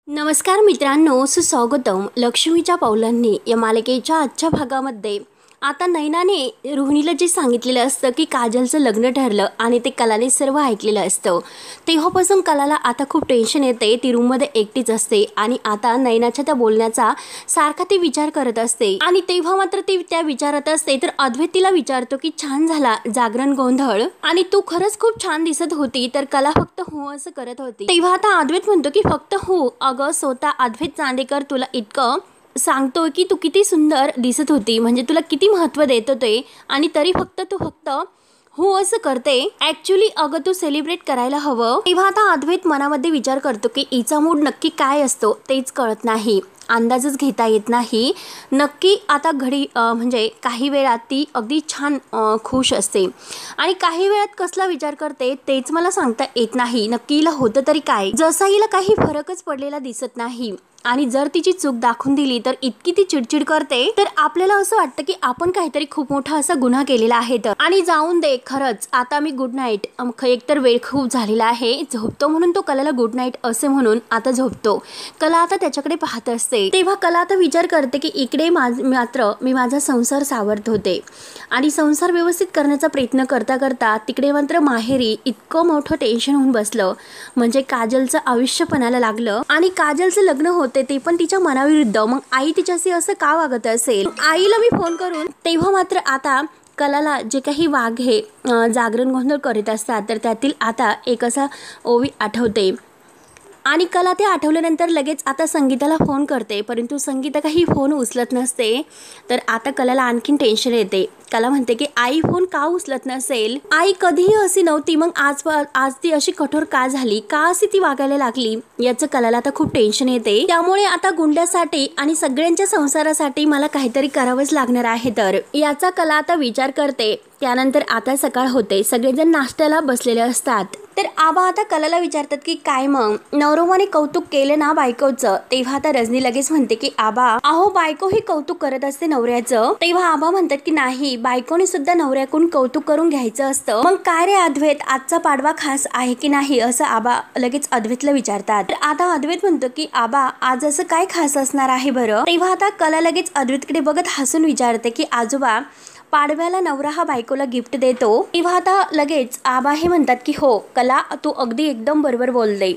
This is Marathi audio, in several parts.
नमस्कार मित्रांनो, सुस्वागतम लक्ष्मीच्या पावलांनी या मालिकेच्या आजच्या भागामध्ये आता नैनाने रोहिणीला जे सांगितलेलं असतं की काजलचं लग्न ठरलं आणि ते कलाने सर्व ऐकलेलं असतं, तेव्हापासून कलाला आता खूप टेन्शन येते. ती रूममध्ये एकटीच असते आणि आता नैनाच्या त्या बोलण्याचा सारखा ती विचार करत असते. आणि तेव्हा मात्र ती त्या विचारात असते तर अद्वैत तिला विचारतो की छान झाला जागरण गोंधळ आणि तू खरंच खूप छान दिसत होती. तर कला फक्त हो असं करत होती. तेव्हा आता अद्वैत म्हणतो की फक्त हो. अगं स्वतः अद्वैत चांदेकर तुला इतकं सांगतो की तू किती सुंदर दिसत होती, म्हणजे तुला किती महत्त्व देत होते आणि तरी तू फक्त हो असं करते. ॲक्च्युली अगं तू सेलिब्रेट करायला हवं. तेव्हा आता अद्वैत मनामध्ये विचार करतो की हिचा मूड नक्की काय असतो तेच कळत नाही, अंदाजच घेता येत नाही. नक्की आता म्हणजे काही वेळात ती अगदी छान खुश असते आणि काही वेळात कसला विचार करते तेच मला सांगता येत नाही. नक्की हिला होतं तरी काय, जसा हिला काही फरकच पडलेला दिसत नाही. आणि जर तिची चूक दाखवून दिली तर इतकी ती चिडचिड करते तर आपल्याला असं वाटतं की आपण काहीतरी खूप मोठा असा गुन्हा केलेला आहे. तर आणि जाऊन दे, खरंच आता मी गुड नाईट, एकतर वेळ खूप झालेला आहे, झोपतो म्हणून तो कलाला गुड नाईट असे म्हणून आता झोपतो. कला आता त्याच्याकडे पाहत असते. तेव्हा कला आता विचार करते की इकडे मात्र मी माझा संसार सावरत होते आणि संसार व्यवस्थित करण्याचा प्रयत्न करता करता तिकडे मात्र माहेरी इतकं मोठं टेन्शन होऊन बसलं, म्हणजे काजलचं आयुष्य पणाला लागलं आणि काजलचं लग्न होते ते पण तिच्या मनाविरुद्ध. मग आई तिच्याशी असं का वागत असेल. आईला मी फोन करून तेव्हा मात्र आता कलाला जे काही वाघ हे जागरण गोंधळ करीत असतात तर त्यातील आता एक असा ओवी आठवते आणि कला ते आठवल्यानंतर लगेच आता संगीताला फोन करते, परंतु संगीता काही फोन उचलत नसते. तर आता कलाला आणखीन टेन्शन येते. कला म्हणते की आई फोन का उचलत नसेल, आई कधीही अशी नव्हती, मग आज ती अशी कठोर का झाली, का अशी ती वागायला लागली, याचं कलाला आता खूप टेन्शन येते. त्यामुळे आता गुंड्यासाठी आणि सगळ्यांच्या संसारासाठी मला काहीतरी करावंच लागणार आहे. तर याचा कला आता विचार करते. त्यानंतर आता सकाळ होते, सगळेजण नाश्त्याला बसलेले असतात. तर आबा आता कलाला विचारतात की काय मग नवरोबाने कौतुक केलं ना बायकोचं. तेव्हा आता रजनी लगेच म्हणते की आबा अहो बायको ही कौतुक करत असते नवऱ्याचं. तेव्हा आबा म्हणतात की नाही, बायकोने सुद्धा नवऱ्याकडून कौतुक करून घ्यायचं असतं. मग काय रे अद्वैत, आजचा पाडवा खास आहे की नाही असं आबा लगेच अद्वैतला विचारतात. तर आता अद्वैत म्हणतो की आबा आज असं काय खास असणार आहे बरं. तेव्हा आता कला लगेच अद्वैतकडे बघत हसून विचारते की आजोबा पाडव्याला नवरा हा बायकोला गिफ्ट देतो. तेव्हा आता लगेच आबा हे म्हणतात की हो कला तू अगदी एकदम बरोबर बोलते.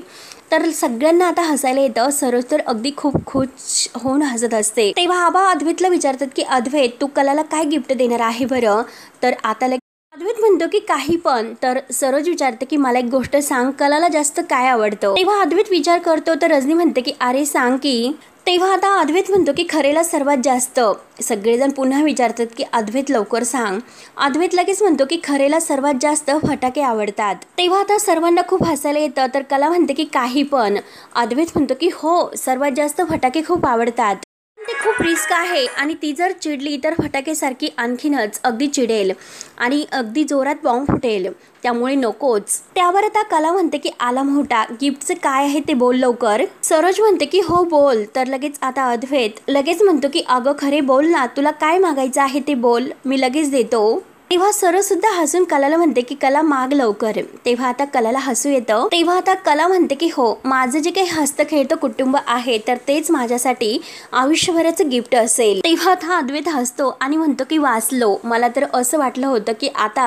तर सगळ्यांना आता हसायला येतं. सरोज तर अगदी खूप खुश होऊन हसत असते. तेव्हा आबा अद्वैतला विचारतात की अद्वैत तू कलाला काय गिफ्ट देणार आहे बरं. तर आता अद्वैत म्हणतो की काही पण. तर सरोज विचारते की मला एक गोष्ट सांग, कलाला जास्त काय आवडतं. तेव्हा अद्वैत विचार करतो तर रजनी म्हणते की अरे सांग की. तेव्हा आता अद्वैत म्हणतो की खरेला सर्वात जास्त. सगळेजण पुन्हा विचारतात की अद्वैत लवकर सांग. अद्वैत लगेच म्हणतो की खरेला सर्वात जास्त फटाके आवडतात. तेव्हा आता सर्वांना खूप हसायला येतं. तर कला म्हणते की काही पण. अद्वैत म्हणतो की हो सर्वात जास्त फटाके खूप आवडतात, ते खूप रिस्क आहे आणि ती जर चिडली तर फटाकेसारखी आणखीनच अगदी चिडेल आणि अगदी जोरात बॉम्ब फुटेल, त्यामुळे नकोच. त्यावर आता कला म्हणते की आला मोठा, गिफ्टचं काय आहे ते बोल लवकर. सरोज म्हणते की हो बोल. तर लगेच आता अद्वैत लगेच म्हणतो की अगं खरे बोल ना, तुला काय मागायचं आहे ते बोल, मी लगेच देतो. तेव्हा सरोज सुद्धा हसून कलाला म्हणते की कला माग लवकर. तेव्हा आता कलाला हसू येतं. तेव्हा आता कला म्हणते की हो माझं जे काही हस्तखेळतं कुटुंब आहे तर तेच माझ्यासाठी आयुष्यभराचं गिफ्ट असेल. तेव्हा आता अद्वैत हसतो आणि म्हणतो की वाचलो, मला तर असं वाटलं होतं की आता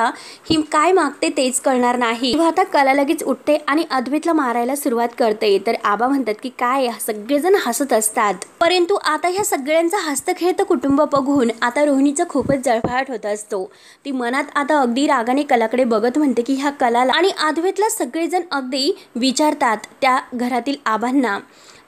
ही काय मागते तेच कळणार नाही. तेव्हा आता कला लगेच उठते आणि अद्वैतला मारायला सुरुवात करते. तर आबा म्हणतात की काय सगळेजण हसत असतात, परंतु आता ह्या सगळ्यांचा हस्तखेळतं कुटुंब बघून आता रोहिणीचा खूपच जळफळाट होत असतो. ती मनात आता अगदी रागाने कलाकडे बघत म्हणते की ह्या कलाला आणि अद्वैतला सगळेजण अगदी विचारतात त्या घरातील आबांना,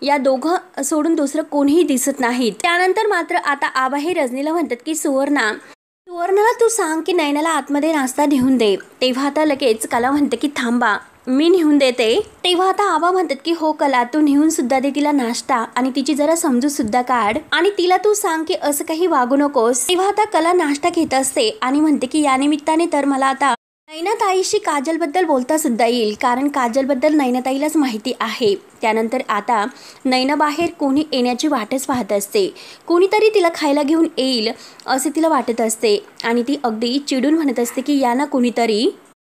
या दोघं सोडून दुसरं कोणीही दिसत नाहीत. त्यानंतर मात्र आता आबा हे रजनीला म्हणतात की सुवर्णाला तू सांग की नैनाला आतमध्ये नाश्ता नेऊन दे. तेव्हा आता लगेच कला म्हणते की थांबा मी नेऊन देते. तेव्हा आता आबा म्हणतात की हो कला तू नेऊन सुद्धा दे तिला नाश्ता आणि तिची जरा समजूत सुद्धा काढ आणि तिला तू सांग की असं काही वागू नकोस. तेव्हा आता कला नाश्ता घेत असते आणि म्हणते की या निमित्ताने तर मला आता नैनाताईशी काजलबद्दल बोलता सुद्धा येईल, कारण काजलबद्दल नैनाताईलाच माहिती आहे. त्यानंतर आता नैना बाहेर कोणी येण्याची वाटच पाहत असते, कोणीतरी तिला खायला घेऊन येईल असे तिला वाटत असते आणि ती अगदी चिडून म्हणत असते की या ना कोणीतरी.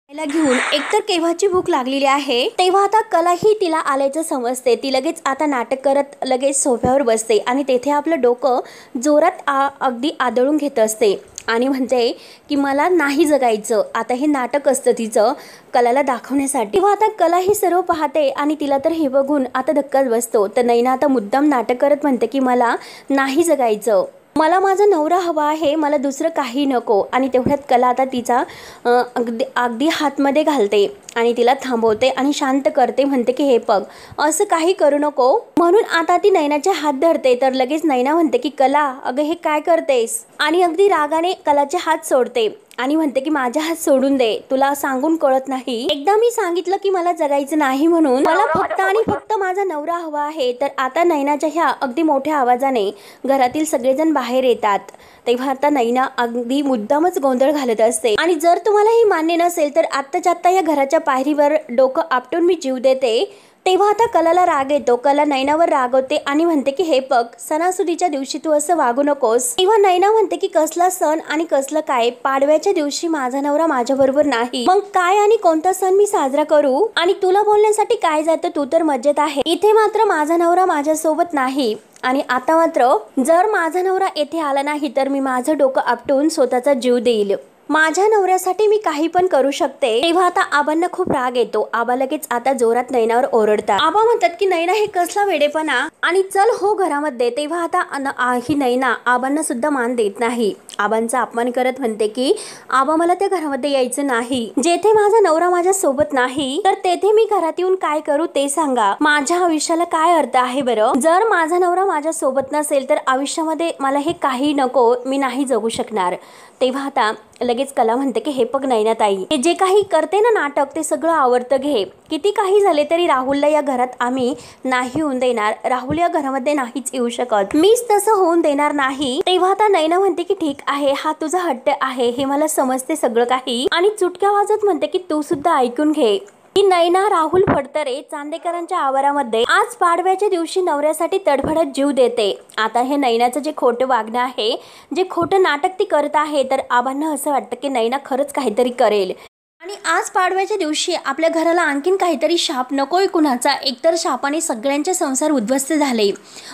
ला घेऊन एकतर केव्हाची भूक लागलेली आहे तेव्हा आता कलाही तिला आल्याचं समजते। ती लगेच आता नाटक करत लगेच सोफ्यावर बसते आणि तेथे आपलं डोकं जोरात अगदी आदळून घेत असते आणि म्हणते की मला नाही जगायचं। आता हे नाटक असतं तिचं कलाला दाखवण्यासाठी। तेव्हा आता कला ही सर्व पाहते आणि तिला तर हे बघून आता धक्काच बसतो। तर नैना आता मुद्दाम नाटक करत म्हणते की मला नाही जगायचं, मला माझा नवरा हवा आहे, मला दुसरं काही नको। आणि तेवढ्यात कला आता तिचा अगदी हातमध्ये घालते आणि तिला थांबवते आणि शांत करते, म्हणते की हे बघ असं काही करू नको। म्हणून आता ती नैनाचे हात धरते। तर लगेच नैना म्हणते की कला अगं हे काय करतेस, आणि अगदी रागाने कलाचे हात सोडते आणि म्हणते की माझे हात सोडून दे, तुला सांगून कळत नाही, एकदा मी सांगितलं की मला जगायचं नाही म्हणून, मला फक्त आणि फक्त माझा नवरा हवा आहे। तर आता नैनाच्या ह्या अगदी मोठ्या आवाजाने घरातील सगळेजण बाहेर येतात। तेव्हा आता नैना अगदी मुद्दामच गोंधळ घालत असते आणि जर तुम्हाला हे मान्य नसेल तर आत्ताच्या आत्ता या घराच्या पायरीवर डोकं आपटून मी जीव देते। तेव्हा आता कलाला राग येतो। कला नैनावर रागवते आणि म्हणते की हे बघ सणासुदीच्या दिवशी तू असं वागू नकोस। तेव्हा नैना म्हणते की कसला सण आणि कसलं काय, पाडव्याच्या दिवशी माझा नवरा माझ्या बरोबर नाही, मग काय आणि कोणता सण मी साजरा करू, आणि तुला बोलण्यासाठी काय जातं, तू तर मजेत आहे, इथे मात्र माझा नवरा माझ्यासोबत नाही। आणि आता मात्र जर माझा नवरा येथे आला नाही तर मी माझं डोकं आपटून स्वतःचा जीव देईल, माझ्या नवऱ्यासाठी मी काही पण करू शकते। तेव्हा आता आबांना खूप राग येतो। आबा लगेच आता जोरात नैनावर ओरडतात। आबा म्हणतात की नैना हे कसला वेडेपणा, आणि चल हो घरामध्ये। तेव्हा आता ही नैना आबांना सुद्धा मान देत नाही, आबांचा अपमान करत म्हणते की आबा मला त्या घरामध्ये यायचं नाही, जेथे माझा नवरा माझ्या सोबत नाही तर तेथे मी घरात येऊन काय करू ते सांगा, माझ्या आयुष्याला काय अर्थ आहे बरं, जर माझा नवरा माझ्या सोबत नसेल तर आयुष्यामध्ये मला हे काही नको, मी नाही जगू शकणार। तेव्हा आता लगेच कला म्हणते की हे बघ नैनाताई, हे जे काही करते ना नाटक ते सगळं आवडतं घे, किती काही झाले तरी राहुलला या घरात आम्ही नाही होऊन देणार, राहुल या घरामध्ये नाहीच येऊ शकत, मीच तसं होऊन देणार नाही। तेव्हा आता नैना म्हणते की ठीक आहे, हा तुझा हट्ट आहे, हे मला समजते सगळं काही, आणि चुटक्या वाजत म्हणते की तू सुद्धा ऐकून घे की नैना राहुल फडतरे चांदेकरांच्या आवारामध्ये आज पाडव्याच्या दिवशी नवऱ्यासाठी तडफडत जीव देते। आता हे नैनाचं जे खोटं वागणं आहे, जे खोटं नाटक ती करत आहे, तर आबांना असं वाटतं की नैना खरंच काहीतरी करेल, आणि आज पाडव्याच्या दिवशी आपल्या घराला आणखीन काहीतरी शाप नकोय कुणाचा, एकतर शापाने सगळ्यांचे संसार उद्ध्वस्त झाले।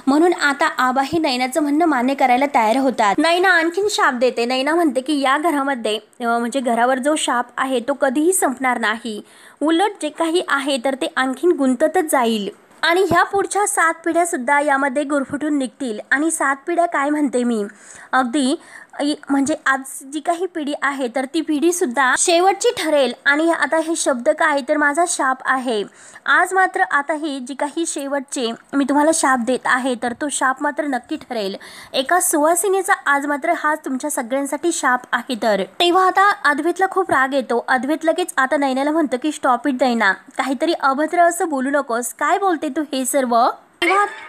म्हणून आता आबा हे नैनाचं म्हणणं मान्य करायला तयार होतात। नैना आणखीन शाप देते। नैना म्हणते की या घरामध्ये म्हणजे घरावर जो शाप आहे तो कधीही संपणार नाही, उलट जे काही आहे तर ते आणखीन गुंततच जाईल, आणि ह्या पुढच्या 7 पिढ्या सुद्धा यामध्ये गुरफटून निघतील। आणि 7 पिढ्या काय म्हणते मी, अगदी म्हणजे आज जी काही पिढी आहे तर ती पिढी सुद्धा शेवटची ठरेल। आणि आता हे शब्द काय तर माझा शाप आहे, आज मात्र आता ही जी काही शेवटचे मी तुम्हाला शाप देत आहे तर तो शाप मात्र नक्की ठरेल, एका सुवासिनीचा आज मात्र हा तुमच्या सगळ्यांसाठी शाप आहे। तर तेव्हा आता अद्वैतला खूप राग येतो। अद्वैत लगेच आता नैनाला म्हणतो की स्टॉप इट नैना, काहीतरी अभद्र असं बोलू नकोस, काय बोलते तू हे सर्व।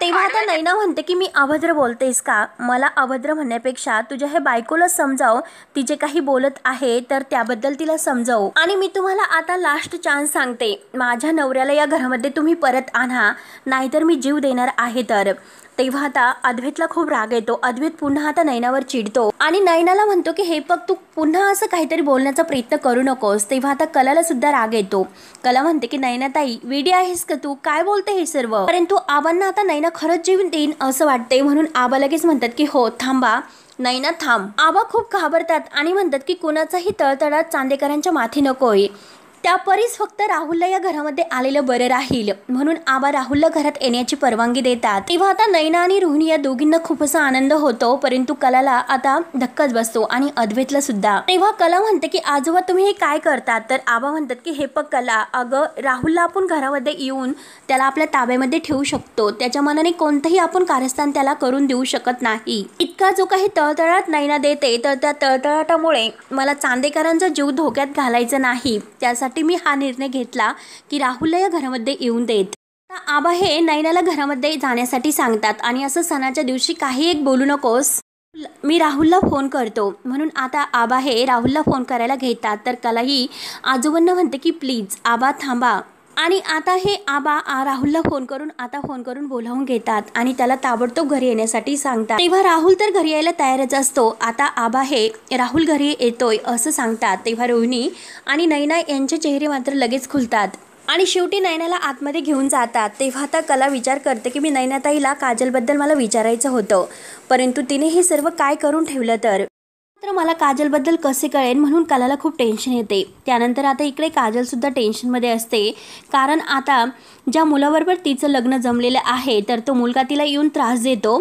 तेव्हा आता नैना म्हणते की मी अभद्र बोलतेस का, मला अभद्र म्हणण्यापेक्षा तुझ्या हे बायकोला समजाव, ती जे काही बोलत आहे तर त्याबद्दल तिला समजाव, आणि मी तुम्हाला आता लास्ट चान्स सांगते, माझ्या नवऱ्याला या घरामध्ये तुम्ही परत आणा, नाहीतर मी जीव देणार आहे। तर तेव्हा आता अद्वैतला खूप राग येतो। अद्वैत पुन्हा आता नैनावर चिडतो आणि नैनाला म्हणतो की हे बघ तू पुन्हा असं काहीतरी बोलण्याचा प्रयत्न करू नकोस। तेव्हा आता कलाला सुद्धा राग येतो। कला म्हणते की नैनाताई वेडी आहेस का तू, काय बोलते हे सर्व, परंतु आबांना आता नैना खरंच जीव देईन असं वाटते, म्हणून आबा लगेच म्हणतात की हो थांबा नैना थांब। आबा खूप घाबरतात आणि म्हणतात की कुणाचाही तळतळाट चांदेकरांच्या माथी नकोय, त्यापरीस फक्त राहुलला या घरामध्ये आलेलं बरं राहील, म्हणून आबा राहुलला घरात येण्याची परवानगी देतात। तेव्हा आता नैना आणि रोहिणी या दोघींना खूप असा आनंद होतो, परंतु कलाला आता धक्काच बसतो आणि अद्वैतला सुद्धा। तेव्हा कला म्हणते की आजोबा तुम्ही हे काय करतात, तर आबा म्हणतात की हे बघ कला, अगं राहुलला आपण घरामध्ये येऊन त्याला आपल्या ताब्यामध्ये ठेवू शकतो, त्याच्या मनाने कोणतंही आपण कारस्थान त्याला करून देऊ शकत नाही, इतका जो काही तळतळाट नैना देते तर त्या तळतळाटामुळे मला चांदेकरांचा जीव धोक्यात घालायचा नाही, त्यासाठी मी हा निर्णय घेतला की राहुलला या घरामध्ये येऊन देत। आबा हे नैनाला घरामध्ये जाण्यासाठी सांगतात आणि असं सणाच्या दिवशी काही एक बोलू नकोस, मी राहुलला फोन करतो, म्हणून आता आबा हे राहुलला फोन करायला घेतात। तर कलाही आजोबांना म्हणते की प्लीज आबा थांबा, आणि आता हे आबा राहुलला फोन करून बोलावून घेतात आणि त्याला ताबडतोब घरी येण्यासाठी सांगतात। तेव्हा राहुल तर घरी यायला तयारच असतो। आता आबा हे राहुल घरी येतोय असं सांगतात तेव्हा रोहिणी आणि नैना यांचे चेहरे मात्र लगेच खुलतात आणि शेवटी नैनाला आतमध्ये घेऊन जातात। तेव्हा आता कला विचार करते की मी नैनाताईला काजलबद्दल मला विचारायचं होतं, परंतु तिने हे सर्व काय करून ठेवलं तर मला काजलबद्दल कसे कळेल म्हणून कलाला खूप टेन्शन येते। त्यानंतर आता इकडे काजलसुद्धा टेन्शनमध्ये असते, कारण आता ज्या मुलाबरोबर तिचं लग्न जमलेलं आहे तर तो मुलगा तिला येऊन त्रास देतो।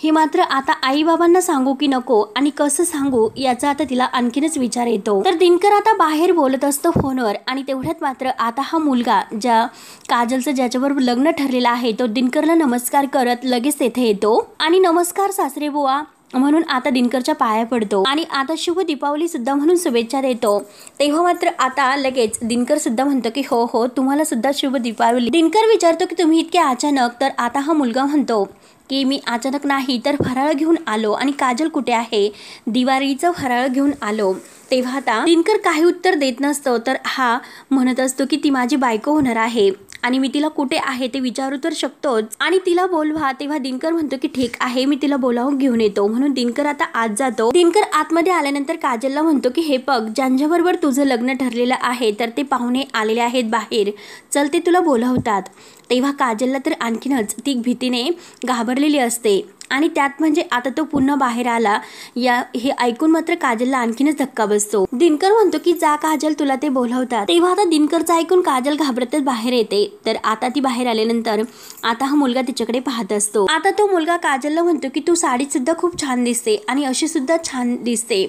हे मात्र आता आईबाबांना सांगू की नको आणि कसं सांगू याचा आता तिला आणखीनच विचार येतो। तर दिनकर आता बाहेर बोलत असतो फोनवर आणि तेवढ्यात मात्र आता हा मुलगा ज्या काजलचं ज्याच्याबरोबर लग्न ठरलेलं आहे तो दिनकरला नमस्कार करत लगेच तेथे येतो आणि नमस्कार सासरे बुवा म्हणून आता दिनकरच्या पाया पडतो आणि आता शुभ दीपावली सुद्धा म्हणून शुभेच्छा देतो। तेव्हा मात्र आता लगेच दिनकर सुद्धा म्हणतो की हो हो तुम्हाला सुद्धा शुभ दीपावली। दिनकर विचारतो की तुम्ही इतके अचानक, तर आता हा मुलगा म्हणतो की मी अचानक नाही तर फराळ घेऊन आलो आणि काजल कुठे आहे, दिवाळीचं फराळ घेऊन आलो। तेव्हा आता दिनकर काही उत्तर देत नसतो तर हा म्हणत असतो की ती माझी बायको होणार आहे आणि मी तिला कुठे आहे ते विचारू तर शकतोच आणि तिला बोलवा। तेव्हा दिनकर म्हणतो की ठीक आहे मी तिला बोलावून घेऊन येतो, म्हणून दिनकर आता आत जातो। दिनकर आतमध्ये आल्यानंतर काजलला म्हणतो की हे बघ ज्यांच्याबरोबर तुझं लग्न ठरलेलं आहे तर ते पाहुणे आलेले आहेत बाहेर, चल ते तुला बोलावतात। तेव्हा काजलला तर आणखीनच ती भीतीने घाबरलेली असते आणि त्यात म्हणजे आता तो पुन्हा बाहेर आला हे ऐकून मात्र काजलला आणखीनच धक्का बसतो। दिनकर म्हणतो की जा काजल तुला ते बोलावतात। तेव्हा आता दिनकरचं ऐकून काजल घाबरतच बाहेर येते। तर आता ती बाहेर आल्यानंतर आता हा मुलगा तिच्याकडे पाहत असतो। आता तो मुलगा काजलला म्हणतो की तू साडीत सुद्धा खूप छान दिसते आणि अशी सुद्धा छान दिसते,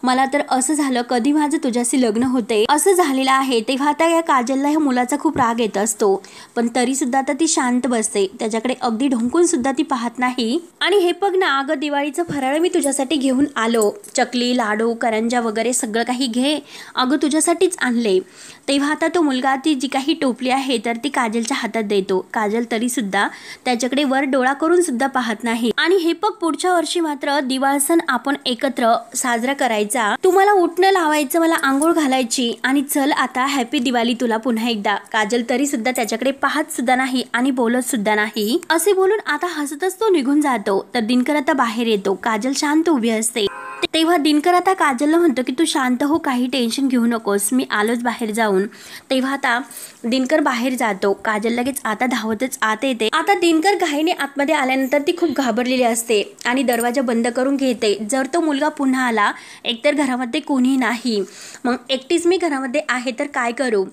मला तर असं झालं कधी माझं तुझ्याशी लग्न होते असं झालेलं आहे। तेव्हा आता या काजलला ह्या मुलाचा खूप राग येत असतो, पण तरी सुद्धा आता ती शांत बसते, त्याच्याकडे अगदी ढोंकून सुद्धा ती पाहत नाही आणि हे बघ ना अगं दिवाळीचं फराळ मी तुझ्यासाठी घेऊन आलो, चकली लाडू करंजा वगैरे सगळं काही घे, अगं तुझ्यासाठीच आणले। तेव्हा आता तो मुलगा ती जी काही टोपली आहे तर ती काजलच्या हातात देतो। काजल तरी सुद्धा त्याच्याकडे वर डोळा करून सुद्धा पाहत नाही आणि हे बघ पुढच्या वर्षी मात्र दिवाळी सण आपण एकत्र साजरा करायचा, तुम्हाला उठणं लावायचं, मला आंघोळ घालायची आणि चल आता हॅपी दिवाळी तुला पुन्हा एकदा। काजल तरी सुद्धा त्याच्याकडे पाहत सुद्धा नाही आणि बोलत सुद्धा नाही, असे बोलून आता हसतच तो निघून जातो। तर दिनकर आता बाहेर येतो, काजल शांत उभी असते। तेव्हा दिनकर आता काजलला म्हणतो की तू शांत हो, काही टेन्शन घेऊ नकोस, मी आलोच बाहेर जाऊन। तेव्हा आता दिनकर बाहेर जातो, काजल लगेच आता धावतच आत येते। आता दिनकर घाईने आतमध्ये आल्यानंतर ती खूप घाबरलेली असते आणि दरवाजा बंद करून घेते। जर तो मुलगा पुन्हा आला, एकतर घरामध्ये कोणी नाही, मग एकटीच मी घरामध्ये आहे तर काय करू,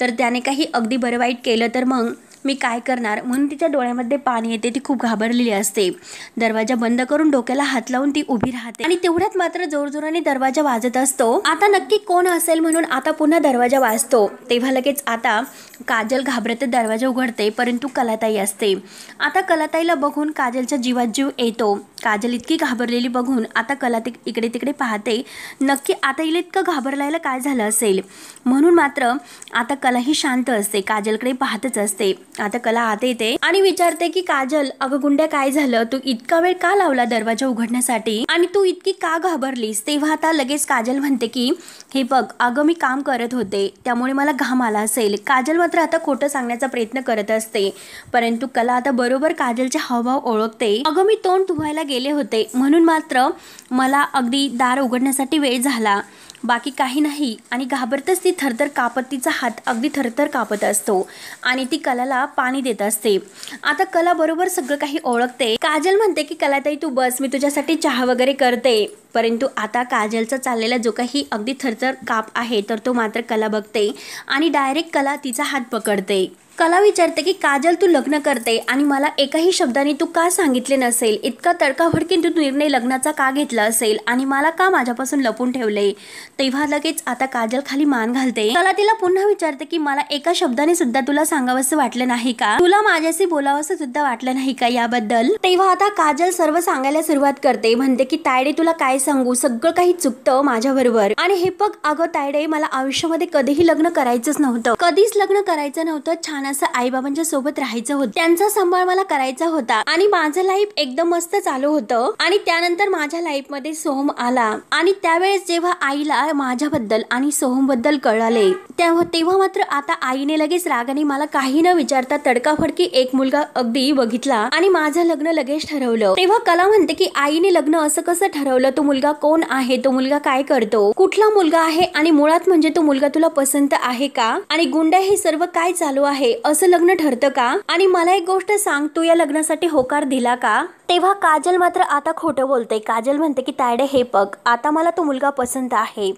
तर त्याने काही अगदी बरं वाईट केलं तर मग मी काय करणार, म्हणून तिच्या डोळ्यामध्ये पाणी येते, ती खूप घाबरलेली असते। दरवाजा बंद करून डोक्याला हात लावून ती उभी राहते आणि तेवढ्यात मात्र जोरजोराने दरवाजा वाजत असतो। आता नक्की कोण असेल म्हणून आता पुन्हा दरवाजा वाजतो। तेव्हा लगेच आता काजल घाबरत दरवाजा उघडते, परंतु कलाताई असते। आता कलाताईला बघून काजलच्या जीवात जीव येतो। काजल इतकी घाबरलेली बघून आता कला इकडे तिकडे पाहते, नक्की आता हिला इतकं घाबरलायला काय झालं असेल, म्हणून मात्र आता कला ही शांत असते, काजलकडे पाहतच असते। आता कला आत येते आणि विचारते की काजल अगं गुंड्या काय झालं, तू इतका वेळ का लावला दरवाजा उघडण्यासाठी आणि तू इतकी का घाबरलीस। तेव्हा आता लगेच काजल म्हणते की हे बघ अगं मी काम करत होते त्यामुळे मला घाम आला असेल। काजल मात्र आता खोटं सांगण्याचा प्रयत्न करत असते, परंतु कला आता बरोबर काजलचे हावभाव ओळखते। अगं मी तोंड धुवायला गेले होते म्हणून मात्र मला अगदी दार उघडण्यासाठी वेळ झाला, बाकी काही नाही। आणि घाबरतच ती थरथर कापत, तिचा हात अगदी थरथर कापत असतो आणि ती कलाला पाणी देत असते। आता कला बरोबर सगळं काही ओळखते। काजल म्हणते की कलाताई तू बस, मी तुझ्यासाठी चहा वगैरे करते, परंतु आता काजलचा चाललेला जो काही अगदी थरथर काप आहे तर तो मात्र कला बघते आणि डायरेक्ट कला तिचा हात पकडते। कला विचारते की काजल तू लग्न करते आणि मला एकाही शब्दाने तू का सांगितले नसेल, इतका तडकाफडकीन तू निर्णय लग्नाचा का घेतला असेल आणि मला का माझ्यापासून लपून ठेवले। तेव्हा लगेच आता काजल खाली मान घालते। कला तिला पुन्हा विचारते की मला एका शब्दाने सुद्धा तुला सांगावंसं वाटलं नाही का, तुला माझ्याशी बोलावंसं सुद्धा वाटलं नाही का याबद्दल। तेव्हा आता काजल सर्व सांगायला सुरुवात करते, म्हणते की तायडे तुला काय सांगू, सगळं काही चुकतं माझ्याबरोबर आणि हे बघ अगं तायडे मला आयुष्यामध्ये कधीही लग्न करायचंच नव्हतं, कधीच लग्न करायचं नव्हतं, छान छान असं आईबाबांच्या सोबत राहायचं होतं, त्यांचा सांभाळ मला करायचा होता आणि माझं लाईफ एकदम मस्त चालू होतं. आणि त्यानंतर माझ्या लाईफ मध्ये सोहम आला आणि त्यावेळेस जेव्हा आईला माझ्याबद्दल आणि सोहम बद्दल कळाले तेव्हा मात्र आता आईने लगेच रागाने मला काही न विचारता तडकाफडकी एक मुलगा अगदी बघितला आणि माझं लग्न लगेच ठरवलं. तेव्हा कला म्हणते की आईने लग्न असं कसं ठरवलं, तो मुलगा कोण आहे, तो मुलगा काय करतो, कुठला मुलगा आहे आणि मुळात म्हणजे तो मुलगा तुला पसंत आहे का, आणि गुंड्या हे सर्व काय चालू आहे, असं लग्न ठरतं का, आणि मला एक गोष्ट सांग, तू या लग्नासाठी होकार दिला का. तेव्हा काजल मात्र आता खोटं बोलते. काजल म्हणते की तायडे हे बघ, आता मला तो मुलगा पसंत आहे.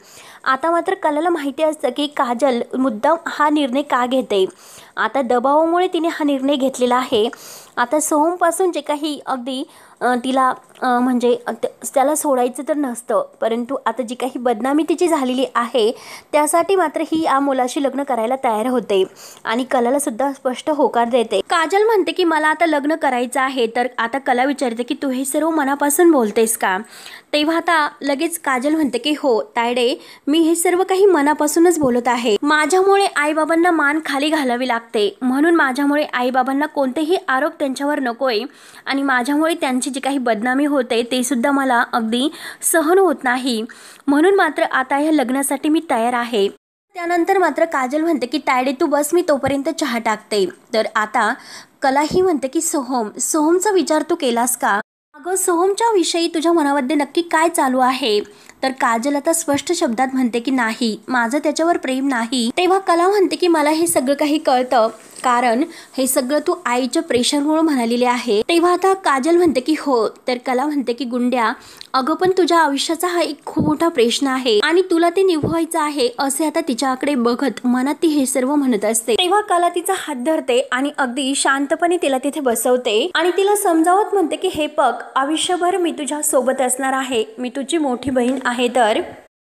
आता मात्र कलाला माहिती असतं की काजल मुद्दाम हा निर्णय का घेते. आता दबावामुळे तिने हा निर्णय घेतलेला आहे. आता सोहमपासून जे काही अगदी तिला म्हणजे त्याला सोडायचं तर नसतं, परंतु आता जी काही बदनामी तिची झालेली आहे त्यासाठी मात्र ही या मुलाशी लग्न करायला तयार होते आणि कलाला सुद्धा स्पष्ट होकार देते. काजल म्हणते की मला आता लग्न करायचं आहे. तर आता कला विचारते की तू हे सर्व मनापासून बोलतेस का. तेव्हा आता लगेच काजल म्हणते की हो तायडे, मी हे सर्व काही मनापासूनच बोलत आहे. माझ्यामुळे आईबाबांना मान खाली घालावी लागते, म्हणून माझ्यामुळे आईबाबांना कोणतेही आरोप त्यांच्यावर नकोय आणि माझ्यामुळे त्यांची जी काही बदनामी होते ते सुद्धा मला अगदी सहन होत नाही, म्हणून मात्र आता या लग्नासाठी मी तयार आहे. त्यानंतर मात्र काजल म्हणते की तायडे तू बस, मी तोपर्यंत चहा टाकते. तर आता कला ही म्हणते की सोहमचा विचार तू केलास का. अगं सोहमच्या विषयी तुझ्या मनामध्ये नक्की काय चालू आहे. तर काजल आता स्पष्ट शब्दात म्हणते की नाही, माझं त्याच्यावर प्रेम नाही. तेव्हा कला म्हणते की मला हे सगळं काही कळतं, कारण हे सगळं तू आईच्या प्रेशरमुळे म्हणालेले आहे. तेव्हा आता काजल म्हणते की हो. तर कला म्हणते की गुंड्या, अगं पण तुझ्या आयुष्याचा हा एक खूप मोठा प्रश्न आहे आणि तुला ते निभवायचं आहे, असे आता तिच्याकडे बघत मनात ती हे सर्व म्हणत असते. तेव्हा कला तिचा हात धरते आणि अगदी शांतपणे तिला तिथे बसवते आणि तिला समजावत म्हणते की हे बघ, आयुष्यभर मी तुझ्या सोबत असणार आहे, मी तुझी मोठी बहीण आहे. तर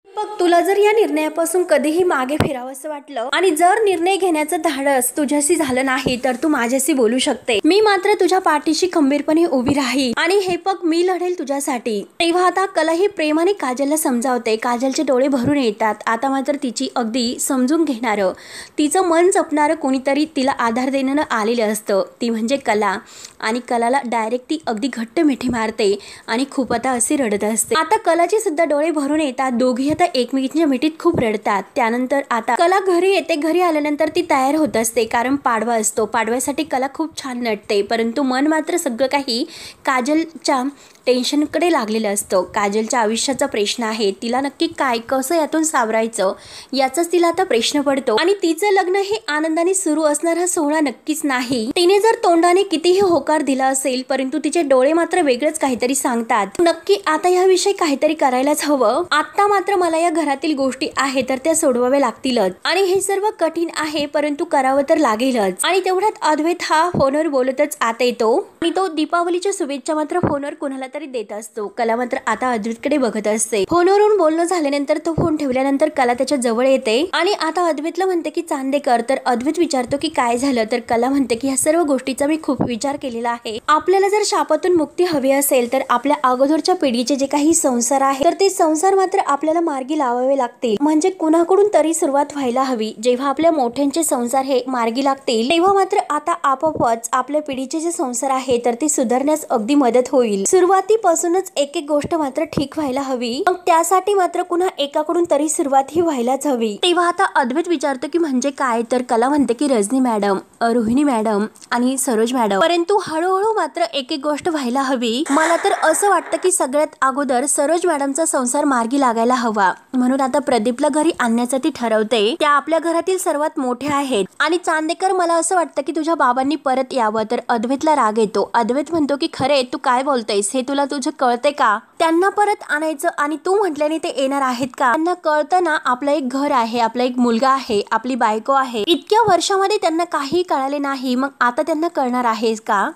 बघ, तुला जर या निर्णयापासून कधीही मागे फिरावंसं वाटलं आणि जर निर्णय घेण्याचं धाडस तुझ्याशी झालं नाही तर तू माझ्याशी बोलू शकते. मी मात्र तुझ्या पाठीशी खंबीरपणे उभी राहील आणि हे बघ, मी लढेल तुझ्यासाठी. तेव्हा आता कला ही प्रेमाने काजलला समजावते. काजलचे डोळे भरून येतात. आता मात्र तिची अगदी समजून घेणारं, तिचं मन जपणारं कोणीतरी तिला आधार देणं आलेलं असतं, ती म्हणजे कला. आणि कलाला डायरेक्ट ती अगदी घट्ट मिठी मारते आणि खूप आता असे रडत असते. आता कलाचे सुद्धा डोळे भरून येतात. दोघी आता एकमेकींच्या मिठीत खूप रडतात. त्यानंतर आता कला घरी येते. घरी आल्यानंतर ती तयार होत असते, कारण पाडवा असतो. पाडव्यासाठी कला खूप छान नटते, परंतु मन मात्र सगळं काही काजलच्या टेन्शनकडे लागलेलं असतं. काजलच्या आयुष्याचा प्रश्न आहे, तिला नक्की काय कसं यातून सावरायचं याचाच तिला आता प्रश्न पडतो. आणि तिचं लग्न हे आनंदाने सुरू असणार हा सोहळा नक्कीच नाही. तिने जर तोंडाने कितीही होकार दिला असेल, परंतु तिचे डोळे मात्र वेगळंच काहीतरी सांगतात. नक्की आता याविषयी काहीतरी करायलाच हवं. आता मात्र मला या घरातील गोष्टी आहेत तर त्या सोडवाव्या लागतीलच आणि हे सर्व कठीण आहे, परंतु करावं तर लागेलच. आणि तेवढ्यात अद्वैत हा फोनवर बोलतच आता येतो आणि तो दीपावलीच्या शुभेच्छा मात्र फोनवर कोणाला तरी देत असतो. कला मात्र आता अद्वैतकडे बघत असते. फोनवरून बोलणं झाल्यानंतर तो फोन ठेवल्यानंतर कला त्याच्या जवळ येते आणि आता अद्वैतला म्हणते की चांदेकर. तर अद्वैत विचारतो की काय झालं. तर कला म्हणते की ह्या सर्व गोष्टीचा मी खूप विचार केलेला आहे. आपल्याला जर शापातून मुक्ती हवी असेल तर आपल्या अगोदरच्या पिढीचे जे काही संसार आहे तर ते संसार मात्र आपल्याला मार्गी लावावे लागतील. म्हणजे कुणाकडून तरी सुरुवात व्हायला हवी. जेव्हा आपल्या मोठ्यांचे संसार हे मार्गी लागतील तेव्हा मात्र आता आपोआपच आपल्या पिढीचे जे संसार आहे तर ते सुधारण्यास अगदी मदत होईल. सुरुवातीपासूनच एक एक गोष्ट मात्र ठीक व्हायला हवी, मग त्यासाठी मात्र कुणा एकाकडून तरी सुरुवात ही व्हायलाच हवी. तेव्हा आता अद्वैत विचारतो की म्हणजे काय. तर कला म्हणते की रजनी मॅडम, रोहिणी मॅडम आणि सरोज मॅडम, परंतु हळूहळू मात्र एक एक गोष्ट व्हायला हवी. मला तर असं वाटतं की सगळ्यात अगोदर सरोज मॅडमचा संसार मार्गी लागायला हवा, म्हणून आता प्रदीपला घरी आणण्याचं ती ठरवते. त्या आपल्या घरातील सर्वात मोठ्या आहेत. आणि चांदेकर, मला असं वाटतं की तुझ्या बाबांनी परत यावं. तर अद्वैतला राग येतो. अद्वैत म्हणतो की खरे तू काय बोलतेस, हे तुला तुझं कळते का. त्यांना परत आणायचं आणि तू म्हटल्याने ते येणार आहेत का. त्यांना कळतं ना, आपलं एक घर आहे, आपला एक मुलगा आहे, आपली बायको आहे. इतक्या वर्षामध्ये त्यांना काही कळाले नाही, मग आता त्यांना कळणार आहेस का.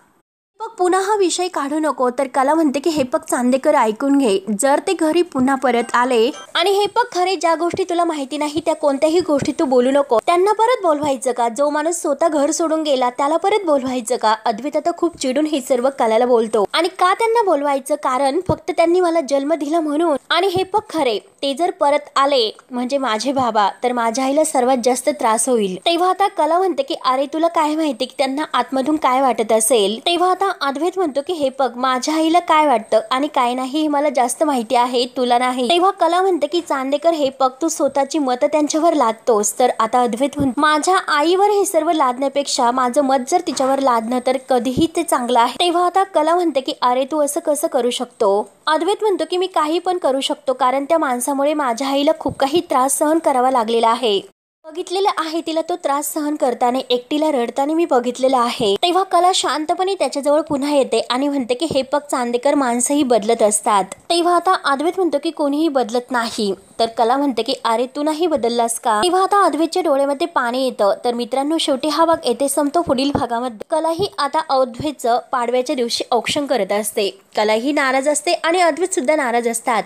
मग पुन्हा हा विषय काढू नको, तर कला म्हणते की हेपक चांदेकर ऐकून घे, जर ते घरी पुन्हा परत आले आणि हेपक खरे ज्या गोष्टी तुला माहिती नाही त्या कोणत्याही गोष्टी तू बोलू नको. त्यांना परत बोलवायचं का? जो माणूस स्वतः घर सोडून गेला त्याला परत बोलवायचं का? अद्वैत आता खूप चिडून हे सर्व कलाला बोलतो. आणि का त्यांना बोलवायचं? कारण फक्त त्यांनी मला जन्म दिला म्हणून. आणि हेपक खरे ते जर परत आले म्हणजे माझे बाबा, तर माझ्या आईला सर्वात जास्त त्रास होईल. तेव्हा आता कला म्हणते की अरे तुला काय माहिती की त्यांना आतमधून काय वाटत असेल. तेव्हा आता अद्वैत म्हणतो की हे बघ, माझ्या आईला काय वाटतं आणि काय नाही हे मला जास्त माहिती आहे, तुला नाही. तेव्हा कला म्हणते की चांदेकर हे बघ, तू स्वतःची मतं त्यांच्यावर लादतोस. तर आता अद्वैत म्हणतो माझ्या आईवर हे सर्व लादण्यापेक्षा माझं मत जर तिच्यावर लादणं तर कधीही ते चांगलं आहे. तेव्हा आता कला म्हणते की अरे तू असं कसं करू शकतो? अद्वैत म्हणतो की मी काही पण करू शकतो, कारण त्या माणसामुळे माझ्या आईला खूप काही त्रास सहन करावा लागलेला आहे. बघितलेलं आहे तिला तो त्रास सहन करताना, एकटीला रडताना मी बघितलेलं आहे. तेव्हा कला शांतपणे त्याच्याजवळ पुन्हा येते आणि म्हणते की हेपक चांदेकर माणसंही बदलत असतात. तेव्हा आता अद्वैत म्हणतो की कोणीही बदलत नाही. तर कला म्हणते की अरे तू नाही बदललास का? तेव्हा आता अद्वैतच्या डोळ्यामध्ये पाणी येतं. तर मित्रांनो, शेवटी हा भाग येथे संपतो. पुढील भागामध्ये कलाही आता अद्वैतचं पाडव्याच्या दिवशी औक्षण करत असते. कलाही नाराज असते आणि अद्वैत सुद्धा नाराज असतात.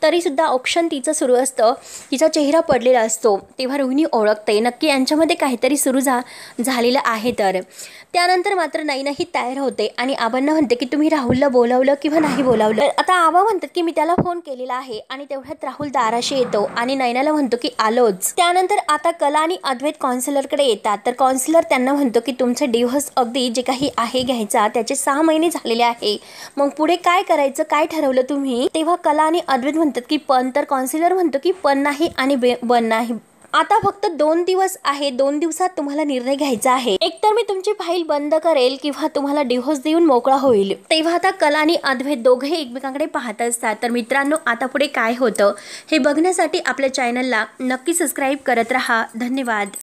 तरी सुद्धा औक्षण तिचं सुरू असतं. तिचा चेहरा पडलेला असतो. तेव्हा रोहिणी ओळखते नक्की यांच्यामध्ये काहीतरी सुरू झालेलं आहे. तर त्यानंतर मात्र नैनाही तयार होते आणि आबांना म्हणते की तुम्ही राहुलला बोलावलं किंवा नाही बोलावलं. आता आबा म्हणतात की मी त्याला फोन केलेला आहे. आणि तेवढ्यात राहुल दाराशी येतो आणि नैनाला म्हणतो की आलोच. त्यानंतर आता कला आणि अद्वैत काउन्सिलरकडे येतात. तर काउन्सिलर त्यांना म्हणतो की तुमचे डिव्होर्स अगदी जे काही आहे घ्यायचा त्याचे 6 महिने झालेले आहे, मग पुढे काय करायचं, काय ठरवलं तुम्ही? तेव्हा कला आणि अद्वैत म्हणतात की पण. तर काउन्सिलर म्हणतो की पण नाही आणि बन नाही, आता फक्त 2 दिवस आहे. 2 दिवसात तुम्हाला निर्णय घ्यायचा आहे. एकतर मी तुमची फाईल बंद करेल किंवा तुम्हाला डिव्होर्स देऊन मोकळा होईल. तेव्हा आता कला आणि अद्वैत दोघेही एकमेकांकडे पाहत असतात. तर मित्रांनो, आता पुढे काय होतं हे बघण्यासाठी आपल्या चॅनलला नक्की सबस्क्राईब करत राहा. धन्यवाद.